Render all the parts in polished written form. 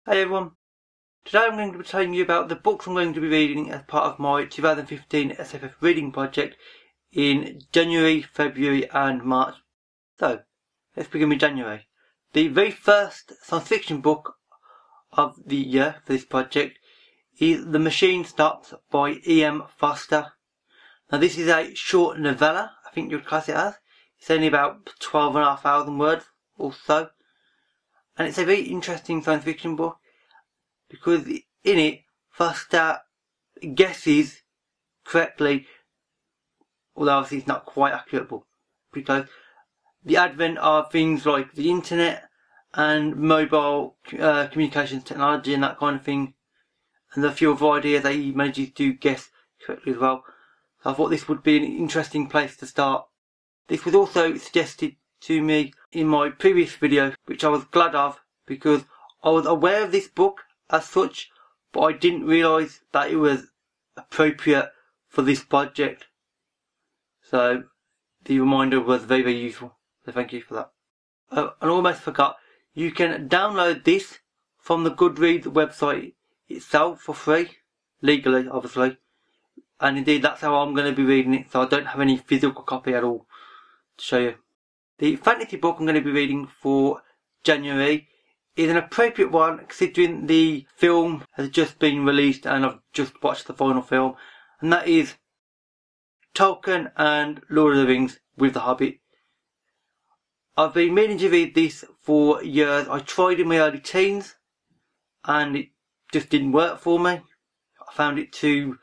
Hey everyone, today I'm going to be telling you about the books I'm going to be reading as part of my 2015 SFF Reading Project in January, February and March. So, let's begin with January. The very first science fiction book of the year for this project is The Machine Stops by E.M.Forster. Now this is a short novella, I think you would class it as. It's only about 12,500 words or so. And it's a very interesting science fiction book because in it, Forster guesses correctly, although obviously it's not quite accurate, but pretty close, the advent of things like the internet and mobile communications technology and that kind of thing, and a few other ideas that he manages to guess correctly as well. So I thought this would be an interesting place to start. This was also suggested to me in my previous video, which I was glad of because I was aware of this book as such, but I didn't realise that it was appropriate for this project. So the reminder was very, very useful. So thank you for that. I almost forgot, you can download this from the Goodreads website itself for free, legally obviously, and indeed that's how I'm going to be reading it, so I don't have any physical copy at all to show you. The fantasy book I'm going to be reading for January is an appropriate one considering the film has just been released and I've just watched the final film, and that is Tolkien and Lord of the Rings with The Hobbit. I've been meaning to read this for years. I tried in my early teens and it just didn't work for me. I found it too,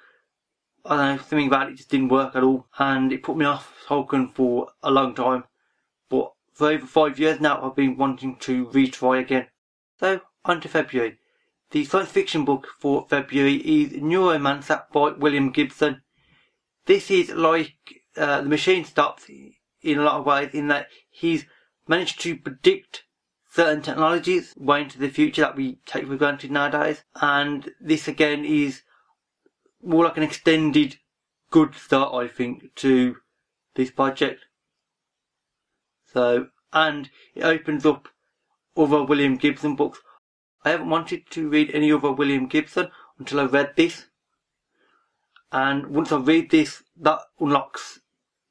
I don't know, something about it just didn't work at all, and it put me off Tolkien for a long time. But for over 5 years now I've been wanting to retry again. So on to February. The science fiction book for February is Neuromancer by William Gibson. This is like The Machine Stops in a lot of ways, in that he's managed to predict certain technologies way into the future that we take for granted nowadays, and this again is more like an extended good start, I think, to this project. So, and it opens up other William Gibson books. I haven't wanted to read any other William Gibson until I read this, and once I read this, that unlocks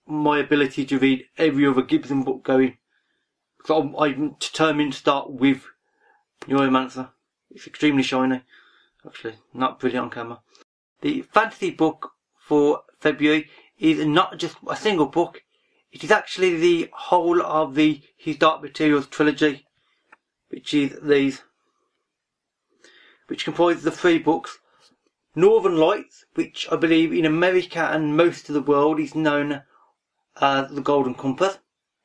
my ability to read every other Gibson book going. So I'm determined to start with Neuromancer. It's extremely shiny, actually, not brilliant on camera. The fantasy book for February is not just a single book, it is actually the whole of the His Dark Materials trilogy, which is these, which comprises the 3 books. Northern Lights, which I believe in America and most of the world is known as The Golden Compass.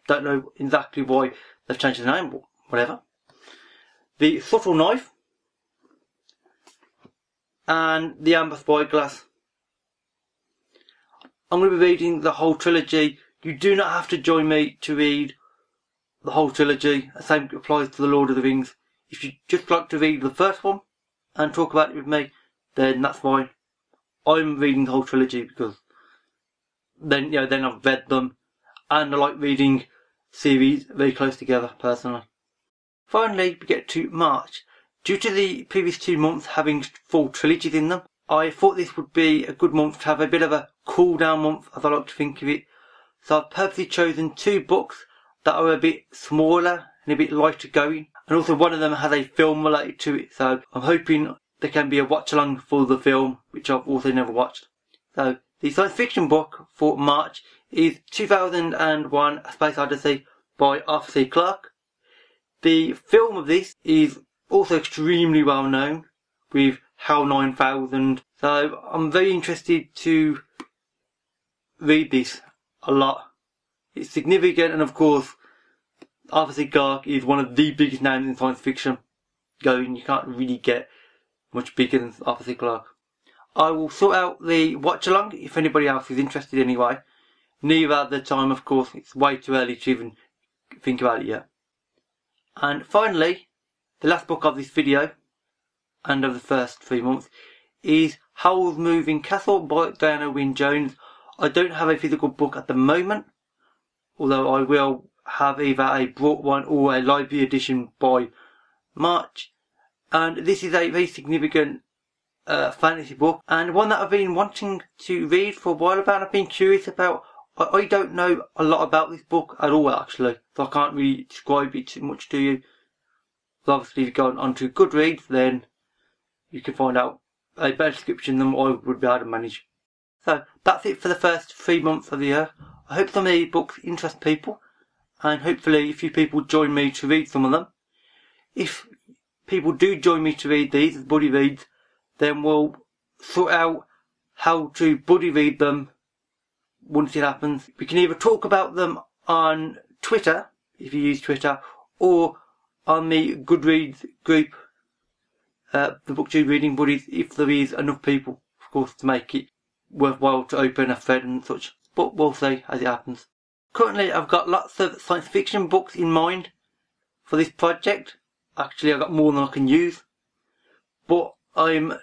Don't know exactly why they've changed the name, but whatever. The Subtle Knife and The Amber Spyglass. I'm going to be reading the whole trilogy. You do not have to join me to read the whole trilogy. The same applies to The Lord of the Rings. If you just like to read the first one and talk about it with me, then that's fine. I'm reading the whole trilogy because then I've read them, and I like reading series very close together personally. Finally, we get to March. Due to the previous 2 months having full trilogies in them, I thought this would be a good month to have a bit of a cool down month, as I like to think of it. So I've purposely chosen 2 books that are a bit smaller and a bit lighter going, and also one of them has a film related to it, so I'm hoping there can be a watch along for the film, which I've also never watched. So the science fiction book for March is 2001 A Space Odyssey by Arthur C. Clarke. The film of this is also extremely well known with HAL 9000, so I'm very interested to read this a lot. It's significant, and of course Arthur C. Clarke is one of the biggest names in science fiction going. You can't really get much bigger than Arthur C. Clarke. I will sort out the watch along if anybody else is interested anyway. Neither at the time, of course, it's way too early to even think about it yet. And finally, the last book of this video, and of the first 3 months, is Howl's Moving Castle by Diana Wynne Jones. I don't have a physical book at the moment, although I will have either a bought one or a library edition by March. and this is a very significant fantasy book, and one that I've been wanting to read for a while about. I've been curious about. I don't know a lot about this book at all, actually, so I can't really describe it too much to you. But obviously, if you go onto Goodreads, then you can find out a better description than what I would be able to manage. So that's it for the first 3 months of the year. I hope some of these books interest people, and hopefully a few people join me to read some of them. If people do join me to read these as buddy reads, then we'll sort out how to buddy read them once it happens. We can either talk about them on Twitter, if you use Twitter, or on the Goodreads group, the BookTube Reading Buddies, if there is enough people, of course, to make it worthwhile to open a thread and such. But we'll see as it happens. Currently, I've got lots of science fiction books in mind for this project. Actually, I've got more than I can use. But I'm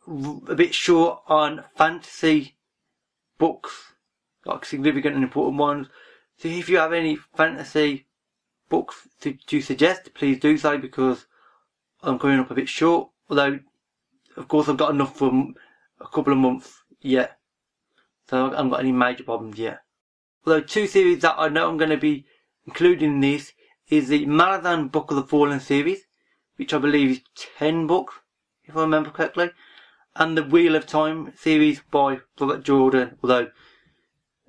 a bit short on fantasy books, like significant and important ones. So if you have any fantasy books to suggest, please do so, because I'm coming up a bit short. Although, of course, I've got enough for a couple of months yet, so I haven't got any major problems yet. Although 2 series that I know I'm going to be including in this is the Marathon Book of the Fallen series, which I believe is 10 books, if I remember correctly, and the Wheel of Time series by Robert Jordan, although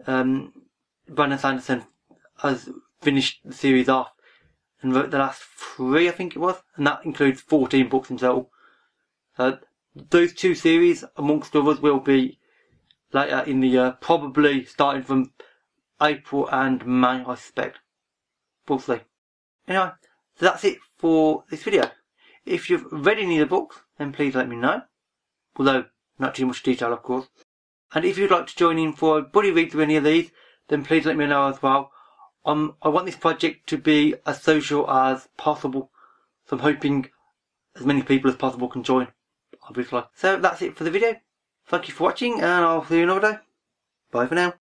Brandon Sanderson has finished the series off and wrote the last 3, I think it was, and that includes 14 books in total. So those 2 series, amongst others, will be later in the year, probably starting from April and May, I suspect. We'll see. Anyway, so that's it for this video. If you've read any of the books, then please let me know. Although, not too much detail, of course. And if you'd like to join in for a buddy read of any of these, then please let me know as well. I want this project to be as social as possible, so I'm hoping as many people as possible can join, obviously. So that's it for the video. Thank you for watching, and I'll see you another day. Bye for now.